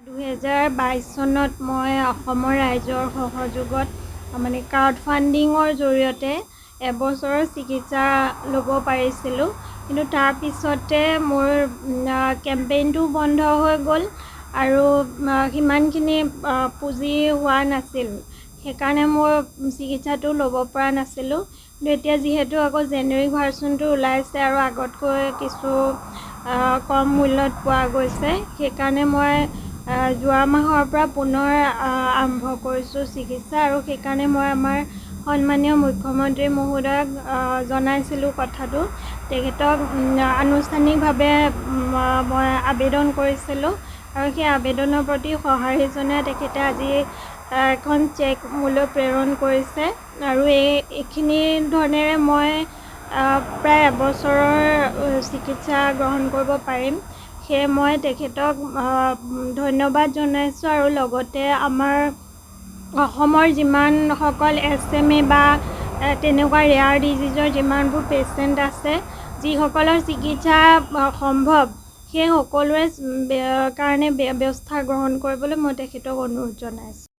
2022 চনত মই অসমৰ ৰাইজৰ সহযোগত মানে ক্ৰাউড ফাণ্ডিঙৰ জৰিয়তে এবছৰৰ চিকিৎসা ল'ব পাৰিছিলোঁ, কিন্তু তাৰপিছতে মোৰ কেম্পেইনটো বন্ধ হৈ গ'ল আৰু সিমানখিনি পুঁজি হোৱা নাছিল। সেইকাৰণে মই চিকিৎসাটো ল'ব পৰা নাছিলোঁ। কিন্তু এতিয়া যিহেতু আকৌ জেনেৰিক ভাৰ্চনটো ওলাইছে আৰু আগতকৈ কিছু কম মূল্যত পোৱা গৈছে, সেইকাৰণে মই যোৱা মাহৰ পৰা পুনৰ আৰম্ভ কৰিছোঁ চিকিৎসা। আৰু সেইকাৰণে মই আমাৰ সন্মানীয় মুখ্যমন্ত্ৰী মহোদয়ক জনাইছিলোঁ কথাটো। তেখেতক আনুষ্ঠানিকভাৱে মই আবেদন কৰিছিলোঁ আৰু সেই আবেদনৰ প্ৰতি সঁহাৰি জনাই তেখেতে আজি এখন চেক মোলৈ প্ৰেৰণ কৰিছে আৰু এইখিনি ধৰণেৰে মই প্ৰায় এবছৰৰ চিকিৎসা গ্ৰহণ কৰিব পাৰিম। সেয়ে মই তেখেতক ধন্যবাদ জনাইছোঁ আৰু লগতে আমাৰ অসমৰ যিমানসকল SMA বা তেনেকুৱা ৰেয়াৰ ডিজিজৰ যিমানবোৰ পেচেণ্ট আছে, যিসকলৰ চিকিৎসা সম্ভৱ, সেই সকলোৰে কাৰণে ব্যৱস্থা গ্ৰহণ কৰিবলৈ মই তেখেতক অনুৰোধ জনাইছোঁ।